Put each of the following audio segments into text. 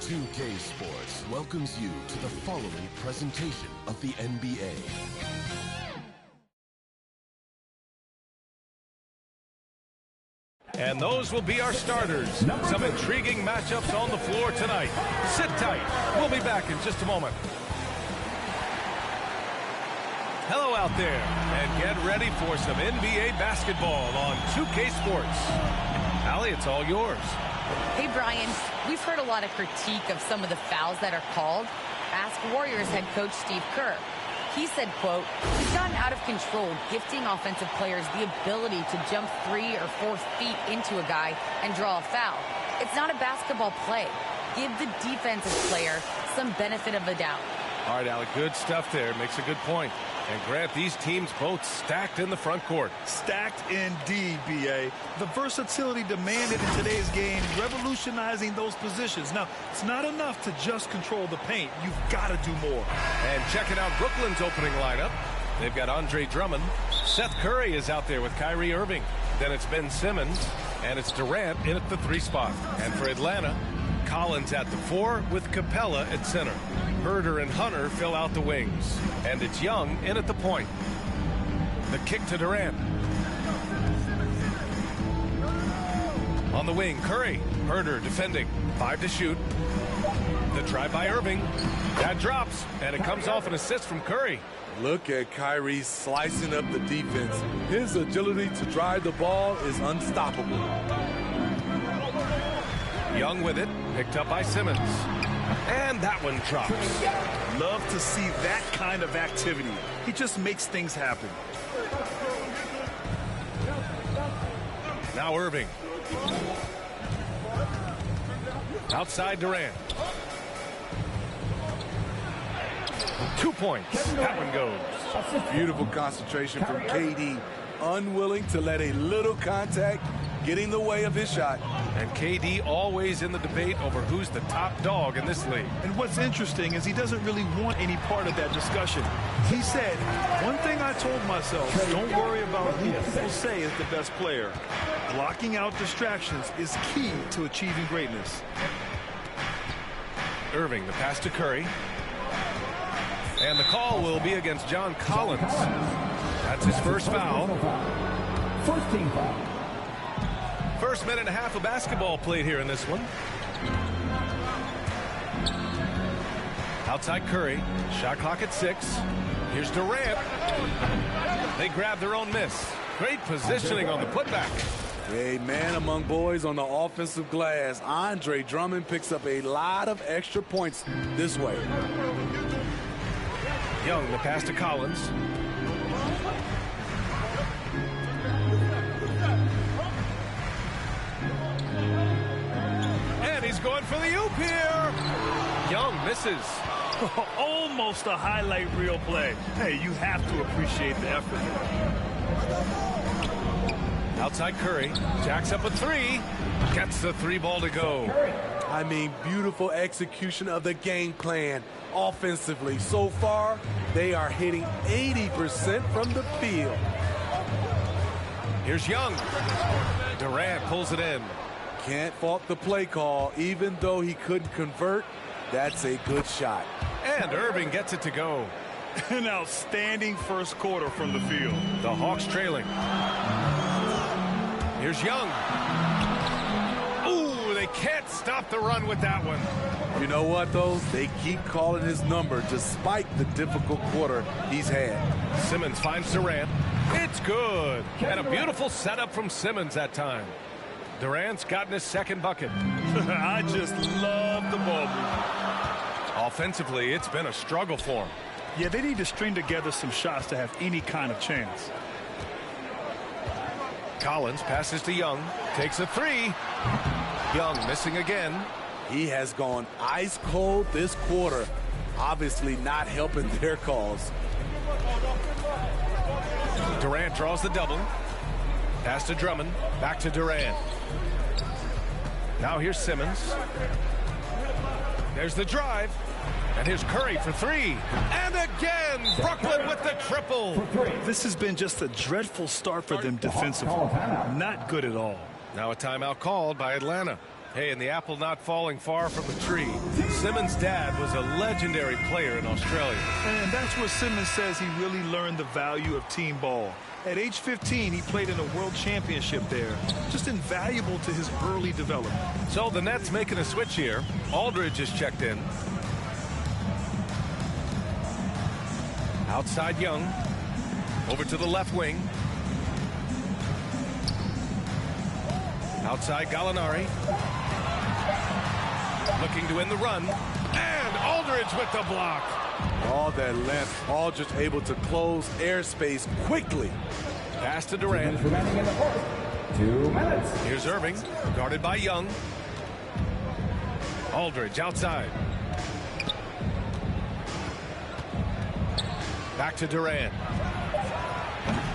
2K Sports welcomes you to the following presentation of the NBA. And those will be our starters. Some intriguing matchups on the floor tonight. Sit tight. We'll be back in just a moment. Hello out there, and get ready for some NBA basketball on 2K Sports. Allie, it's all yours. Hey, Brian, we've heard a lot of critique of some of the fouls that are called. Ask Warriors head coach Steve Kerr. He said, quote, "He's gotten out of control, gifting offensive players the ability to jump 3 or 4 feet into a guy and draw a foul. It's not a basketball play. Give the defensive player some benefit of the doubt." All right, Allie, good stuff there. Makes a good point. And Grant, these teams both stacked in the front court. Stacked indeed, B.A. The versatility demanded in today's game, revolutionizing those positions. Now, it's not enough to just control the paint. You've got to do more. And checking out Brooklyn's opening lineup, they've got Andre Drummond. Seth Curry is out there with Kyrie Irving. Then it's Ben Simmons, and it's Durant in at the 3 spot. And for Atlanta, Collins at the 4 with Capella at center. Herder and Hunter fill out the wings. And it's Young in at the point. The kick to Durant. On the wing, Curry. Herder defending. 5 to shoot. The try by Irving. That drops, and it comes off an assist from Curry. Look at Kyrie slicing up the defense. His agility to drive the ball is unstoppable. Young with it, picked up by Simmons. And that one drops. Love to see that kind of activity. He just makes things happen. Now Irving. Outside Durant. 2 points. That one goes. Beautiful concentration from KD. Unwilling to let a little contact get in the way of his shot. And KD always in the debate over who's the top dog in this league. And what's interesting is he doesn't really want any part of that discussion. He said, one thing I told myself, don't worry about who people say is the best player. Blocking out distractions is key to achieving greatness. Irving, the pass to Curry. And the call will be against John Collins. That's his first foul. First team foul. First minute and a half of basketball played here in this one. Outside Curry. Shot clock at 6. Here's Durant. They grab their own miss. Great positioning on the putback. A man among boys on the offensive glass. Andre Drummond picks up a lot of extra points this way. Young, the pass to Collins. And he's going for the oop here. Young misses. Almost a highlight reel play. Hey, you have to appreciate the effort. Outside Curry. Jacks up a 3. Gets the 3 ball to go. I mean, beautiful execution of the game plan. Offensively, so far, they are hitting 80% from the field. Here's Young. Durant pulls it in. Can't fault the play call. Even though he couldn't convert, that's a good shot. And Irving gets it to go. An outstanding first quarter from the field. The Hawks trailing. Here's Young. Ooh, they can't stop the run with that one. You know what, though? They keep calling his number despite the difficult quarter he's had. Simmons finds Durant. It's good. And a beautiful setup from Simmons that time. Durant's gotten his second bucket. I just love the ball movement. Offensively, it's been a struggle for him. Yeah, they need to string together some shots to have any kind of chance. Collins passes to Young. Takes a 3. Young missing again. He has gone ice cold this quarter. Obviously not helping their cause. Durant draws the double. Pass to Drummond. Back to Durant. Now here's Simmons. There's the drive. And here's Curry for 3. And again, Brooklyn with the triple. This has been just a dreadful start for them defensively. Not good at all. Now a timeout called by Atlanta. Hey, and the apple not falling far from the tree. Simmons' dad was a legendary player in Australia. And that's where Simmons says he really learned the value of team ball. At age 15, he played in a world championship there. Just invaluable to his early development. So the Nets making a switch here. Aldridge is checked in. Outside Young. Over to the left wing. Outside Gallinari. Looking to win the run. And Aldridge with the block. All that length, Aldridge able to close airspace quickly. Pass to Durant. Remaining in the fourth. 2 minutes. Here's Irving, guarded by Young. Aldridge outside. Back to Durant.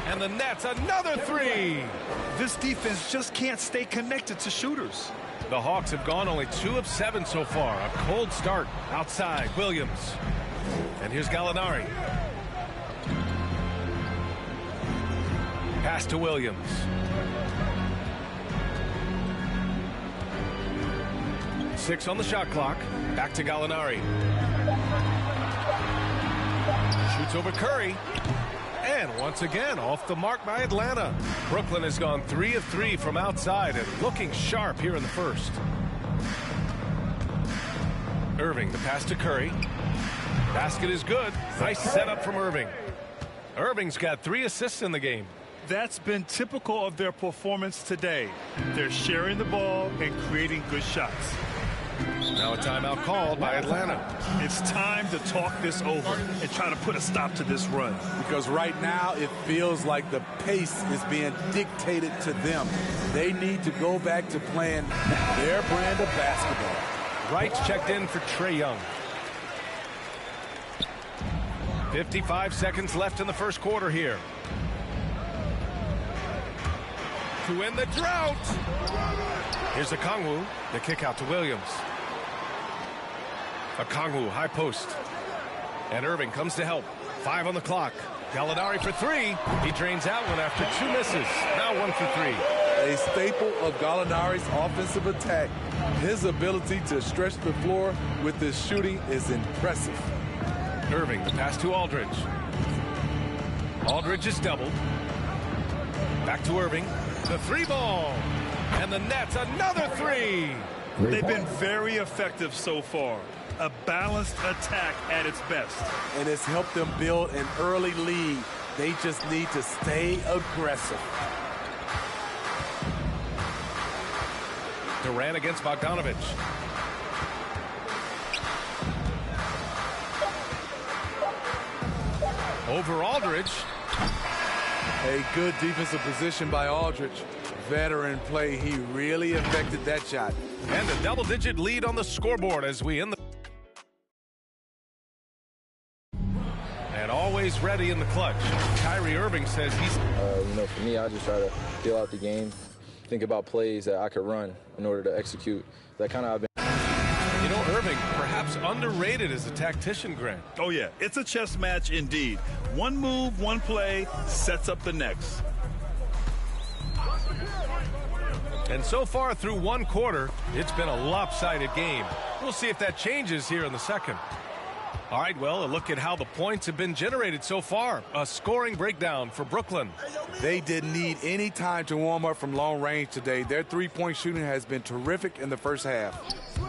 And the Nets, another three. This defense just can't stay connected to shooters. The Hawks have gone only 2 of 7 so far. A cold start. Outside, Williams. And here's Gallinari. Pass to Williams. Six on the shot clock. Back to Gallinari. Shoots over Curry. And once again, off the mark by Atlanta. Brooklyn has gone 3 of 3 from outside and looking sharp here in the first. Irving, the pass to Curry. Basket is good. Nice setup from Irving. Irving's got 3 assists in the game. That's been typical of their performance today. They're sharing the ball and creating good shots. Now a timeout called by Atlanta. It's time to talk this over and try to put a stop to this run. Because right now it feels like the pace is being dictated to them. They need to go back to playing their brand of basketball. Wright's checked in for Trae Young. 55 seconds left in the first quarter here. To win the drought. Here's Okongwu. The kick out to Williams. Okongwu, high post. And Irving comes to help. 5 on the clock. Gallinari for 3. He drains out one after 2 misses. Now 1 for 3. A staple of Gallinari's offensive attack. His ability to stretch the floor with his shooting is impressive. Irving, the pass to Aldridge. Aldridge is doubled. Back to Irving. The 3-ball. And the Nets, another 3. They've been very effective so far. A balanced attack at its best. And it's helped them build an early lead. They just need to stay aggressive. Durant against Bogdanovich. Over Aldridge. A good defensive position by Aldridge. Veteran play. He really affected that shot. And a double-digit lead on the scoreboard as we end the... And always ready in the clutch. Kyrie Irving says he's... For me, I just try to deal out the game, think about plays that I could run in order to execute. That kind of... You know, Irving, perhaps underrated as a tactician, Grant. Oh, yeah. It's a chess match indeed. One move, one play sets up the next. And so far through 1 quarter, it's been a lopsided game. We'll see if that changes here in the second. All right, well, a look at how the points have been generated so far. A scoring breakdown for Brooklyn. They didn't need any time to warm up from long range today. Their three-point shooting has been terrific in the first half.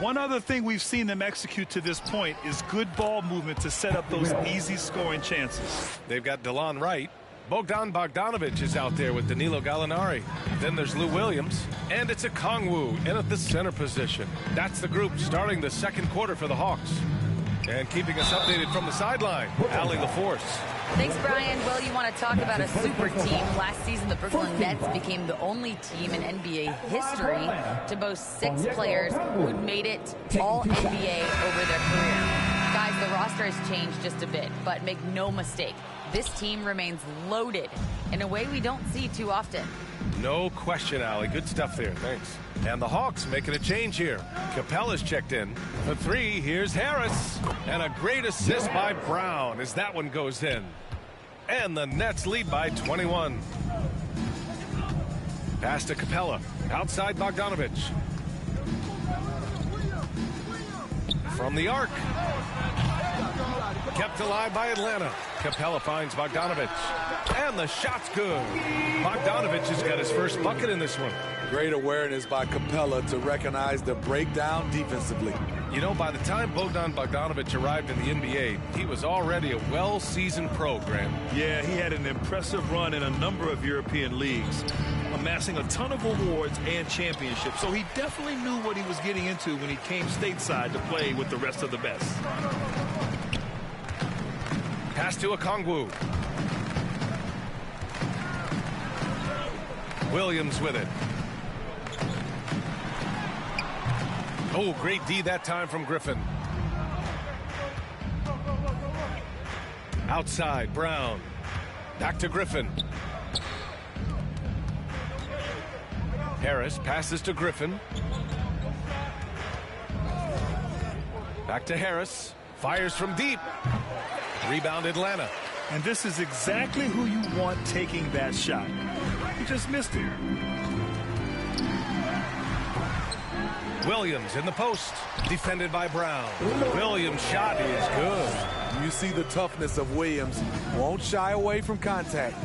One other thing we've seen them execute to this point is good ball movement to set up those easy scoring chances. They've got DeLon Wright. Bogdan Bogdanovich is out there with Danilo Gallinari. Then there's Lou Williams. And it's Okongwu in at the center position. That's the group starting the second quarter for the Hawks. And keeping us updated from the sideline, Allie LaForce. Thanks, Brian. Well, you want to talk about a super team. Last season, the Brooklyn Nets became the only team in NBA history to boast 6 players who'd made it all NBA over their career. Guys, the roster has changed just a bit, but make no mistake, this team remains loaded in a way we don't see too often. No question, Allie. Good stuff there. Thanks. And the Hawks making a change here. Capella's checked in. The 3, here's Harris. And a great assist by Brown as that one goes in. And the Nets lead by 21. Pass to Capella. Outside Bogdanovich. from the arc. Kept alive by Atlanta. Capella finds Bogdanovich. And the shot's good. Bogdanovich has got his first bucket in this one. Great awareness by Capella to recognize the breakdown defensively. You know, by the time Bogdanovich arrived in the NBA, he was already a well-seasoned pro, Grant. Yeah, he had an impressive run in a number of European leagues, amassing a ton of awards and championships. So he definitely knew what he was getting into when he came stateside to play with the rest of the best. Pass to Okongwu. Williams with it. Oh, great D that time from Griffin. Outside, Brown. Back to Griffin. Harris passes to Griffin. Back to Harris. Fires from deep. Rebound Atlanta. And this is exactly who you want taking that shot. He just missed it. Williams in the post. Defended by Brown. Williams' shot is good. You see the toughness of Williams. Won't shy away from contact.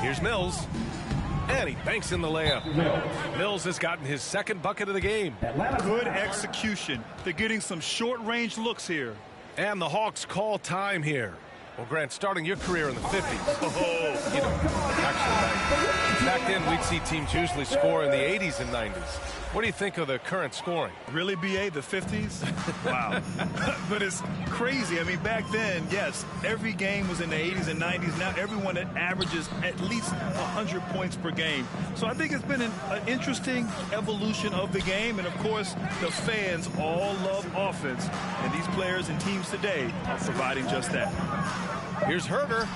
Here's Mills. And he banks in the layup. Mills has gotten his second bucket of the game. Good execution. They're getting some short-range looks here. And the Hawks call time here. Well, Grant, starting your career in the 50s, you know, actually back then we'd see teams usually score in the 80s and 90s. What do you think of the current scoring? Really, BA, the 50s? Wow. But it's crazy. I mean, back then, yes, every game was in the 80s and 90s. Now everyone averages at least 100 points per game. So I think it's been an interesting evolution of the game. And, of course, the fans all love offense. And these players and teams today are providing just that. Here's Herter.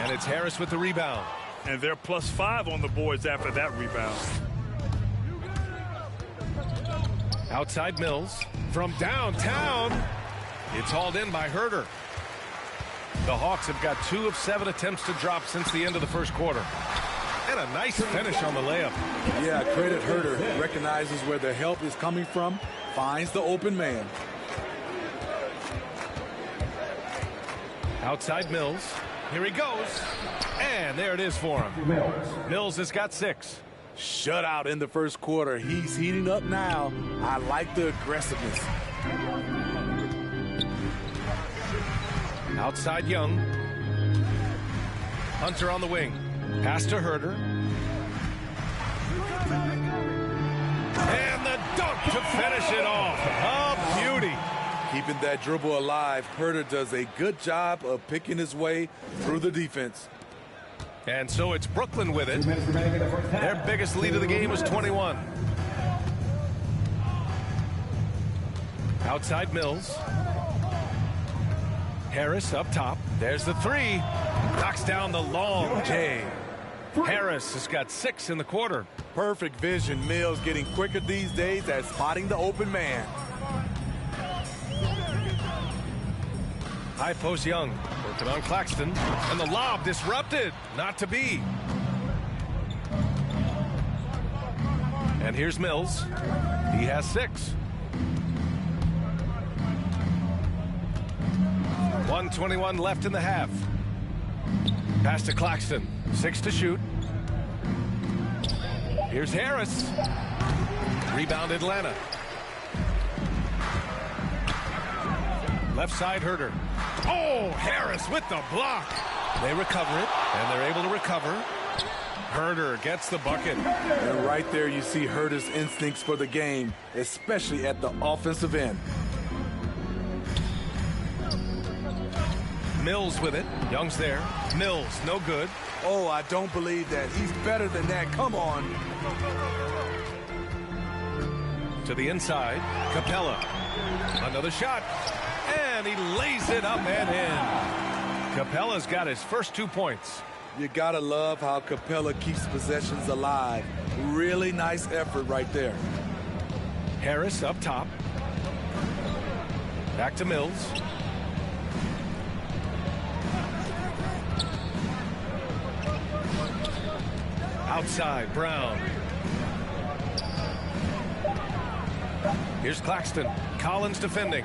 And it's Harris with the rebound. And they're +5 on the boards after that rebound. Outside Mills. From downtown. It's hauled in by Herter. The Hawks have got 2 of 7 attempts to drop since the end of the first quarter. And a nice finish on the layup. Yeah, credit Herter. Recognizes where the help is coming from. Finds the open man. Outside Mills. Here he goes. And there it is for him. Mills has got 6. Shutout in the first quarter. He's heating up now. I like the aggressiveness. Outside Young. Hunter on the wing. Pass to Herter. And the dunk to finish it off. A beauty. Keeping that dribble alive, Herter does a good job of picking his way through the defense. And so it's Brooklyn with it. Their biggest lead of the game was 21. Outside Mills. Harris up top. There's the 3. Knocks down the long J. Harris has got 6 in the quarter. Perfect vision. Mills getting quicker these days at spotting the open man. High post Young. Working on Claxton. And the lob disrupted. Not to be. And here's Mills. He has 6. 1:21 left in the half. Pass to Claxton. 6 to shoot. Here's Harris. Rebound Atlanta. Left side Herter. Oh, Harris with the block. They recover it, and they're able to recover. Herter gets the bucket. And right there you see Herter's instincts for the game, especially at the offensive end. Mills with it. Young's there. Mills, no good. Oh, I don't believe that. He's better than that. Come on. To the inside. Capella. Another shot. And he lays it up and in. Capella's got his first 2 points. You gotta love how Capella keeps possessions alive. Really nice effort right there. Harris up top. Back to Mills. Outside, Brown. Here's Claxton. Collins defending.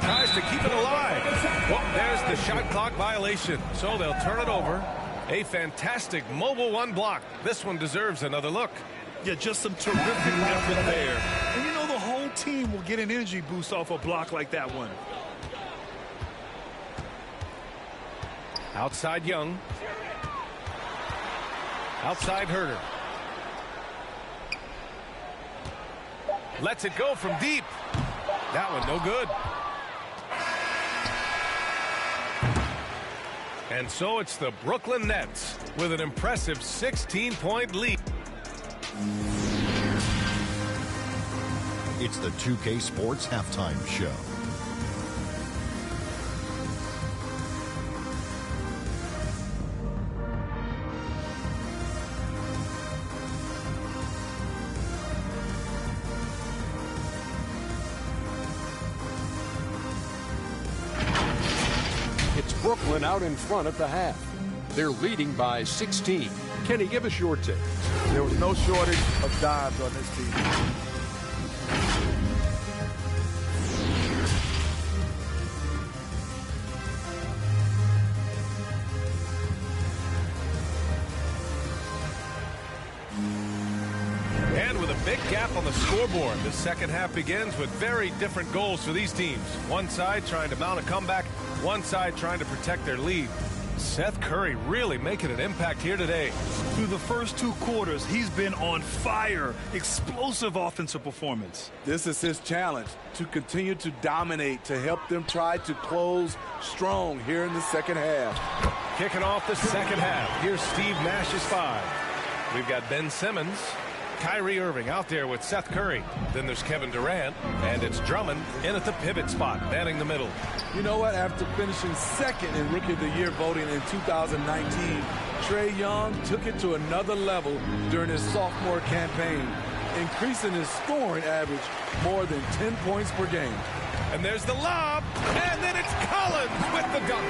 Tries to keep it alive. Well, there's the shot clock violation. So they'll turn it over. A fantastic mobile one block. This one deserves another look. Yeah, just some terrific effort there. And you know the whole team will get an energy boost off a block like that one. Outside Young. Outside Herter. Lets it go from deep. That one no good. And so it's the Brooklyn Nets with an impressive 16-point lead. It's the 2K Sports Halftime Show. It's Brooklyn out in front at the half. They're leading by 16. Kenny, give us your take. There was no shortage of dimes on this team. And with a big gap on the scoreboard, the second half begins with very different goals for these teams. One side trying to mount a comeback, one side trying to protect their lead. Seth Curry really making an impact here today. Through the first 2 quarters, he's been on fire. Explosive offensive performance. This is his challenge, to continue to dominate, to help them try to close strong here in the second half. Kicking off the second half. Here's Steve Nash's 5. We've got Ben Simmons, Kyrie Irving out there with Seth Curry. Then there's Kevin Durant, and it's Drummond in at the pivot spot, manning the middle. You know what? After finishing second in Rookie of the Year voting in 2019, Trae Young took it to another level during his sophomore campaign, increasing his scoring average more than 10 points per game. And there's the lob, and then it's Collins with the dunk.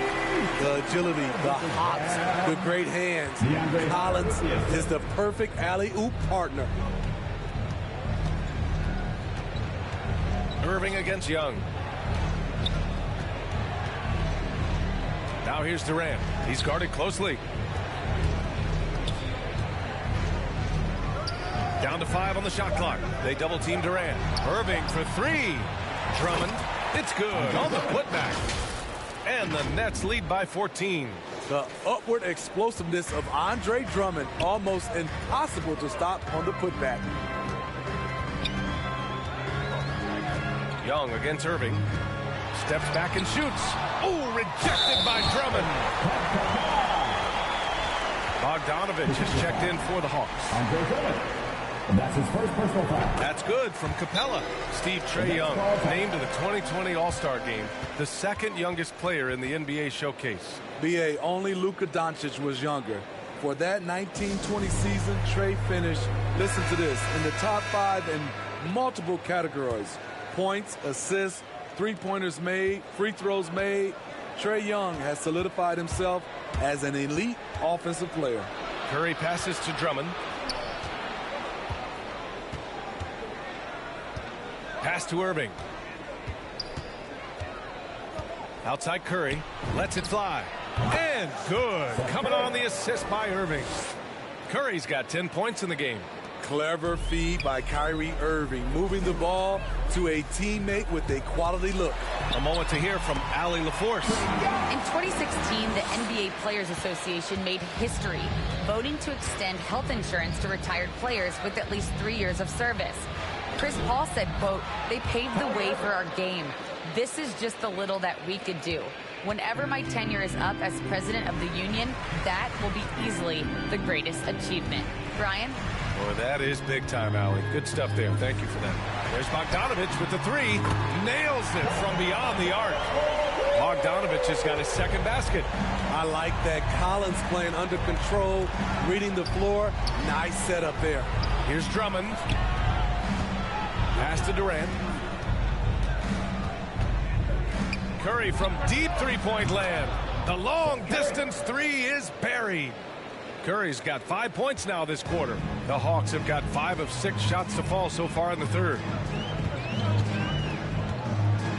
The agility, the hops, the great hands. Collins is the perfect alley-oop partner. Irving against Young. Now here's Durant. He's guarded closely. Down to 5 on the shot clock. They double team Durant. Irving for 3. Drummond. It's good on the putback. And the Nets lead by 14. The upward explosiveness of Andre Drummond, almost impossible to stop on the putback. Young against Irving. Steps back and shoots. Oh, rejected by Drummond. Bogdanovich has checked in for the Hawks. That's his first personal foul. That's good from Capella. Steve Trae Young named to the 2020 All-Star Game, the second youngest player in the NBA showcase. BA, only Luka Doncic was younger. For that 1920 season, Trae finished, listen to this, in the top 5 in multiple categories. Points, assists, three-pointers made, free throws made. Trae Young has solidified himself as an elite offensive player. Curry passes to Drummond. Pass to Irving. Outside Curry. Lets it fly. And good. Coming on the assist by Irving. Curry's got 10 points in the game. Clever feed by Kyrie Irving, moving the ball to a teammate with a quality look. A moment to hear from Allie LaForce. In 2016, the NBA Players Association made history, voting to extend health insurance to retired players with at least 3 years of service. Chris Paul said, quote, "They paved the way for our game. This is just the little that we could do. Whenever my tenure is up as president of the union, that will be easily the greatest achievement." Brian? Boy, that is big time, Allie. Good stuff there. Thank you for that. There's Bogdanovich with the 3. Nails it from beyond the arc. Bogdanovich has got his second basket. I like that. Collins playing under control, reading the floor. Nice setup there. Here's Drummond. Pass to Durant. Curry from deep three-point land. The long-distance 3 is buried. Curry's got 5 points now this quarter. The Hawks have got 5 of 6 shots to fall so far in the third.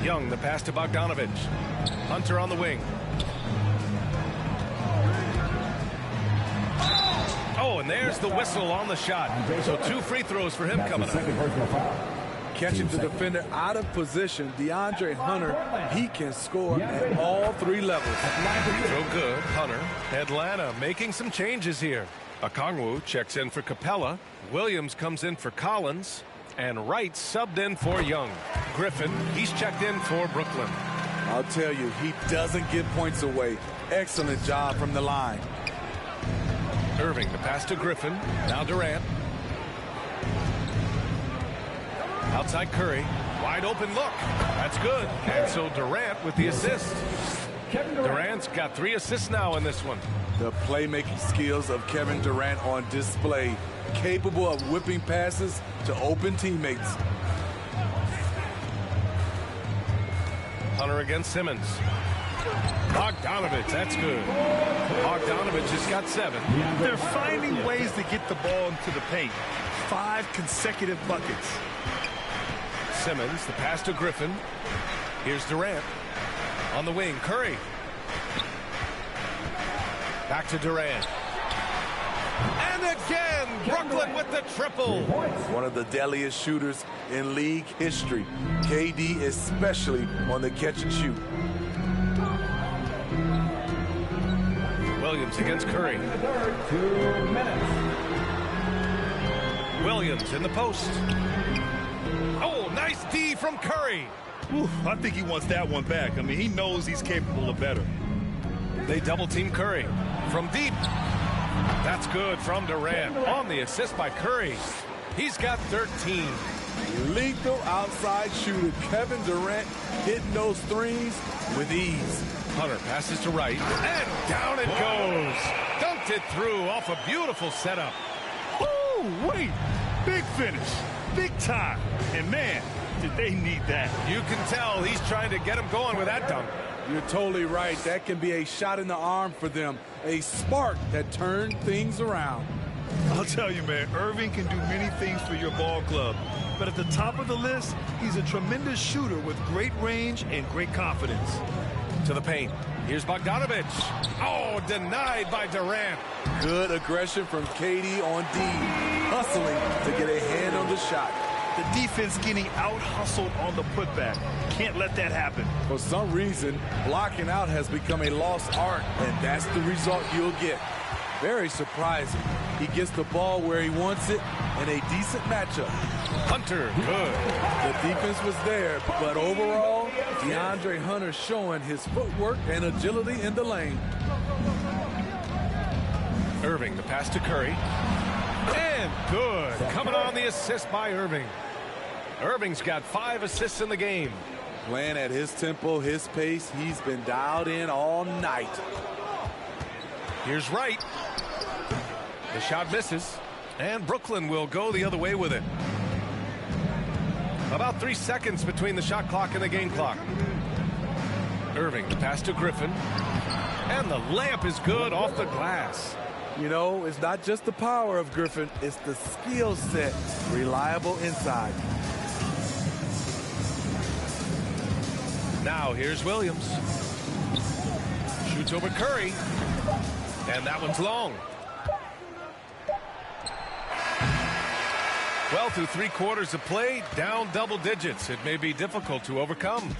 Young, the pass to Bogdanovich. Hunter on the wing. Oh, and there's the whistle on the shot. So 2 free throws for him coming up. Catching the defender out of position, DeAndre Hunter, he can score at all 3 levels. So good, Hunter. Atlanta making some changes here. Okongwu checks in for Capella. Williams comes in for Collins. And Wright subbed in for Young. Griffin, he's checked in for Brooklyn. I'll tell you, he doesn't give points away. Excellent job from the line. Irving, the pass to Griffin. Now Durant. Outside Curry. Wide open look. That's good. And so Durant with the assist. Durant's got 3 assists now in this one. The playmaking skills of Kevin Durant on display. Capable of whipping passes to open teammates. Hunter against Simmons. Bogdanovich, that's good. Bogdanovich has got 7. They're finding ways to get the ball into the paint. 5 consecutive buckets. Simmons, the pass to Griffin. Here's Durant. On the wing, Curry. Back to Durant. And again, Brooklyn with the triple. One of the deadliest shooters in league history. KD especially on the catch and shoot. Williams against Curry. 2 minutes. Williams in the post. Oh, nice D from Curry. Ooh, I think he wants that one back. I mean, he knows he's capable of better. They double team Curry from deep. That's good from Durant on the assist by Curry. He's got 13. Lethal outside shooter Kevin Durant hitting those threes with ease. Hunter passes to Wright, and down it goes. Dunked it through off a beautiful setup. Oh, wait. Big finish. Big time. And, man, did they need that. You can tell he's trying to get him going with that dunk. You're totally right. That can be a shot in the arm for them. A spark that turned things around. I'll tell you, man, Irving can do many things for your ball club. But at the top of the list, he's a tremendous shooter with great range and great confidence. To the paint. Here's Bogdanovich. Oh, denied by Durant. Good aggression from KD on D. Hustling to get a hand on the shot. The defense getting out-hustled on the putback. Can't let that happen. For some reason, blocking out has become a lost art, and that's the result you'll get. Very surprising. He gets the ball where he wants it in a decent matchup. Hunter, good. The defense was there, but overall, DeAndre Hunter showing his footwork and agility in the lane. Irving, the pass to Curry. And good. Coming on the assist by Irving. Irving's got 5 assists in the game. Playing at his tempo, his pace. He's been dialed in all night. Here's Wright. The shot misses. And Brooklyn will go the other way with it. About 3 seconds between the shot clock and the game clock. Irving, the pass to Griffin. And the layup is good off the glass. You know, it's not just the power of Griffin, it's the skill set. Reliable inside. Now here's Williams. Shoots over Curry. And that one's long. Well, through 3 quarters of play, down double digits. It may be difficult to overcome.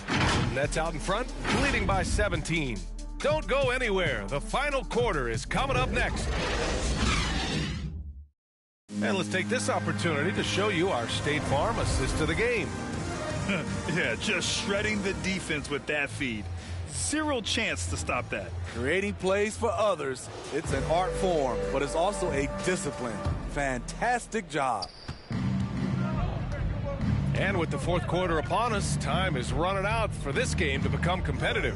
Nets out in front, leading by 17. Don't go anywhere. The final quarter is coming up next. And let's take this opportunity to show you our State Farm assist of the game. Yeah, just shredding the defense with that feed. Zero chance to stop that. Creating plays for others, it's an art form, but it's also a discipline. Fantastic job. And with the 4th quarter upon us, time is running out for this game to become competitive.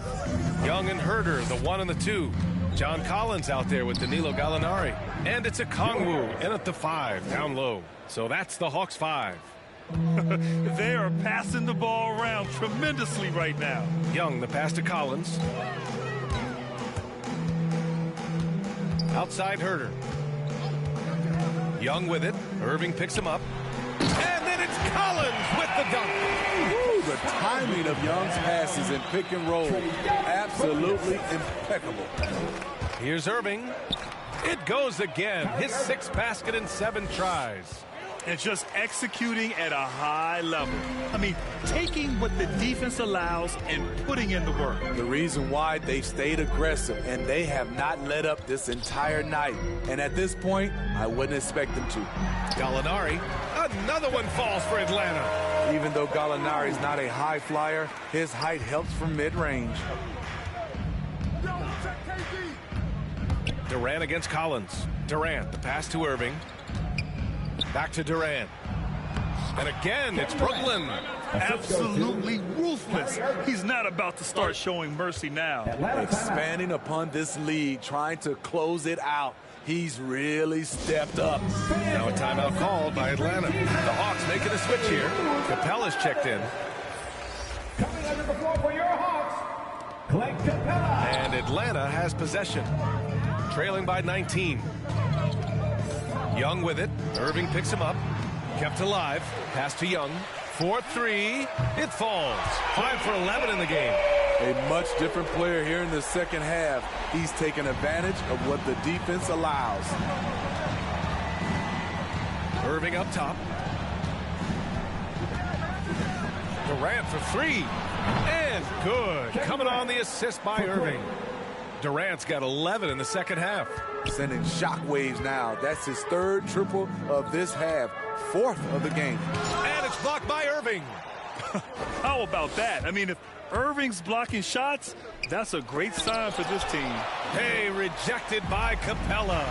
Young and Herder, the 1 and the 2. John Collins out there with Danilo Gallinari. And it's Okongwu in at the 5, down low. So that's the Hawks 5. They are passing the ball around tremendously right now. Young, the pass to Collins. Outside Herder. Young with it. Irving picks him up. And then it's Collins with the dunk. Ooh, the timing of Young's passes in pick and roll, absolutely impeccable. Here's Irving. It goes again. His 6th basket in 7 tries. And just executing at a high level. I mean, taking what the defense allows and putting in the work. The reason why they stayed aggressive, and they have not let up this entire night. And at this point, I wouldn't expect them to. Gallinari, another one falls for Atlanta. Even though Gallinari is not a high flyer, his height helps from mid-range. Durant against Collins. Durant, the pass to Irving. Back to Durant. And again, it's Brooklyn. Absolutely ruthless. He's not about to start showing mercy now. Expanding upon this lead, trying to close it out. He's really stepped up. Now a timeout called by Atlanta. The Hawks making a switch here. Capella's checked in. Coming under the floor for your Hawks, Clint Capella. And Atlanta has possession. Trailing by 19. Young with it. Irving picks him up. Kept alive. Pass to Young. 4-3. It falls. 5 for 11 in the game. A much different player here in the second half. He's taken advantage of what the defense allows. Irving up top. Durant for 3. And good. Coming on the assist by Irving. Durant's got 11 in the second half. Sending shockwaves now. That's his 3rd triple of this half. 4th of the game. And it's blocked by Irving. How about that? I mean, if Irving's blocking shots, that's a great sign for this team. Hey, rejected by Capella.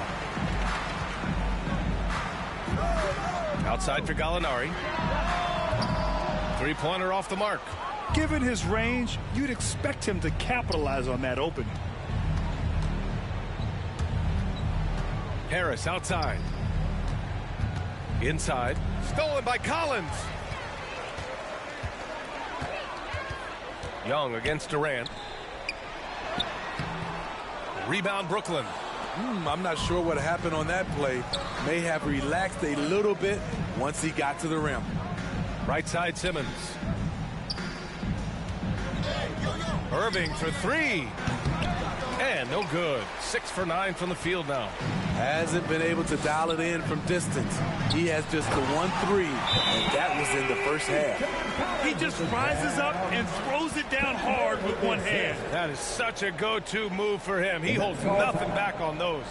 Outside for Gallinari. 3-pointer off the mark. Given his range, you'd expect him to capitalize on that opening. Harris outside. Inside. Stolen by Collins. Young against Durant. Rebound Brooklyn. I'm not sure what happened on that play. May have relaxed a little bit once he got to the rim. Right side Simmons. Irving for 3. And no good. 6 for 9 from the field now. Hasn't been able to dial it in from distance. He has just the 1-3, and that was in the first half. He just rises up and throws it down hard with one hand. That is such a go-to move for him. He holds nothing back on those.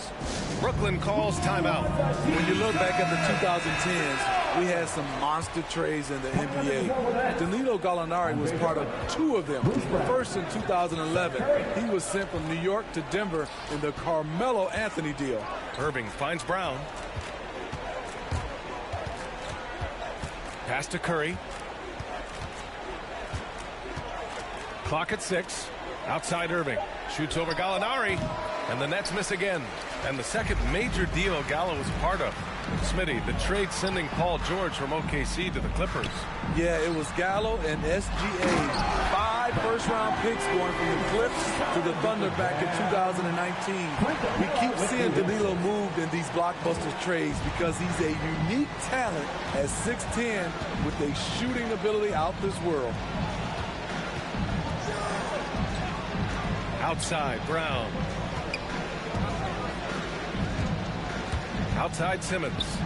Brooklyn calls timeout. When you look back at the 2010s, we had some monster trades in the NBA. Danilo Gallinari was part of 2 of them. First in 2011, he was sent from New York to Denver in the Carmelo Anthony deal. Irving finds Brown. Pass to Curry. Clock at 6. Outside Irving. Shoots over Gallinari. And the Nets miss again. And the second major deal Gallo was part of. Smitty, the trade sending Paul George from OKC to the Clippers. Yeah, it was Gallo and SGA. 5 first-round picks going from the Clips to the Thunder back in 2019. We keep seeing Danilo moved in these blockbuster trades because he's a unique talent at 6'10" with a shooting ability out this world. Outside, Brown. Outside, Simmons.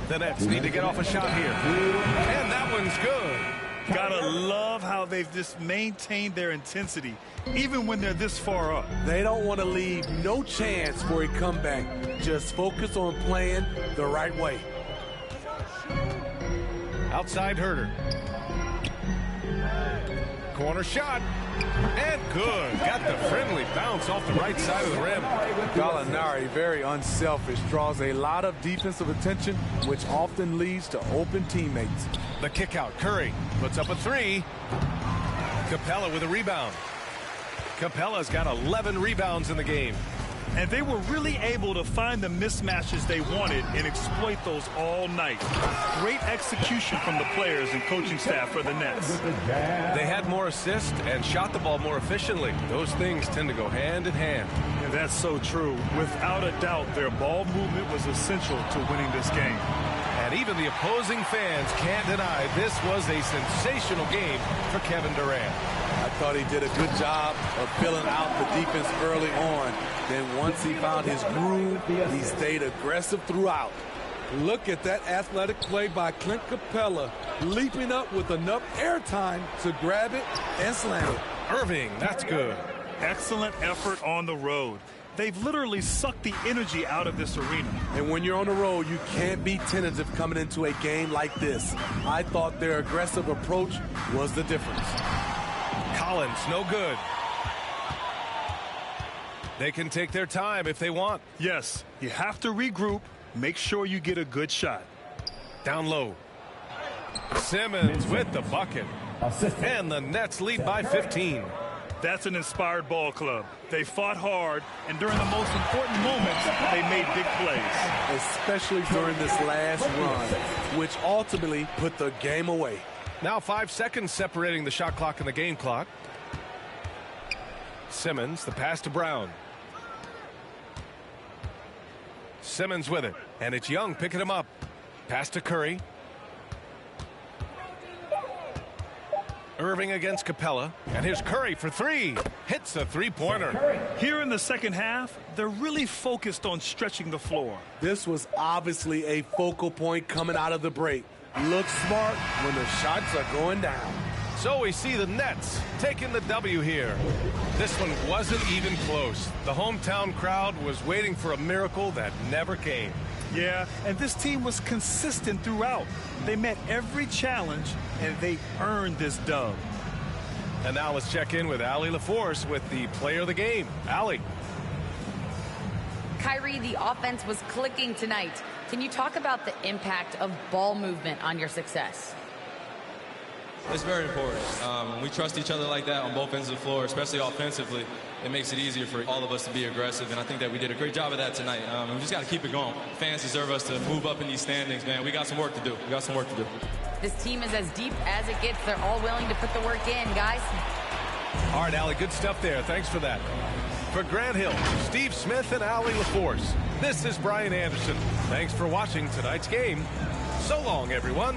The Nets need to get off a shot here. And that one's good. Gotta love how they've just maintained their intensity, even when they're this far up. They don't want to leave no chance for a comeback. Just focus on playing the right way. Outside Herter. Corner shot. And good. Got the friendly bounce off the right side of the rim. Gallinari, very unselfish, draws a lot of defensive attention, which often leads to open teammates. The kick out. Curry puts up a 3. Capella with a rebound. Capella's got 11 rebounds in the game. And they were really able to find the mismatches they wanted and exploit those all night. Great execution from the players and coaching staff for the Nets. They had more assists and shot the ball more efficiently. Those things tend to go hand in hand. And that's so true. Without a doubt, their ball movement was essential to winning this game. And even the opposing fans can't deny this was a sensational game for Kevin Durant. I thought he did a good job of filling out the defense early on. Then once he found his groove, he stayed aggressive throughout. Look at that athletic play by Clint Capella, leaping up with enough airtime to grab it and slam it. Irving, that's good. Excellent effort on the road. They've literally sucked the energy out of this arena. And when you're on the road, you can't be tentative coming into a game like this. I thought their aggressive approach was the difference. Collins, no good. They can take their time if they want. Yes, you have to regroup. Make sure you get a good shot. Down low. Simmons with the bucket. And the Nets lead by 15. That's an inspired ball club. They fought hard, and during the most important moments, they made big plays. Especially during this last run, which ultimately put the game away. Now 5 seconds separating the shot clock and the game clock. Simmons, the pass to Brown. Simmons with it, and it's Young picking him up. Pass to Curry. Irving against Capella, and here's Curry for three. Hits the three-pointer. Here in the second half, they're really focused on stretching the floor. This was obviously a focal point coming out of the break. Look smart when the shots are going down. So we see the Nets taking the W here. This one wasn't even close. The hometown crowd was waiting for a miracle that never came. Yeah, and this team was consistent throughout. They met every challenge, and they earned this dub. And now let's check in with Allie LaForce with the player of the game. Allie. Kyrie, the offense was clicking tonight. Can you talk about the impact of ball movement on your success? It's very important. When we trust each other like that on both ends of the floor, especially offensively, it makes it easier for all of us to be aggressive, and I think that we did a great job of that tonight. We just got to keep it going. Fans deserve us to move up in these standings, man. We got some work to do. We got some work to do. This team is as deep as it gets. They're all willing to put the work in, guys. All right, Allie, good stuff there. Thanks for that. For Grant Hill, Steve Smith, and Allie LaForce, this is Brian Anderson. Thanks for watching tonight's game. So long, everyone.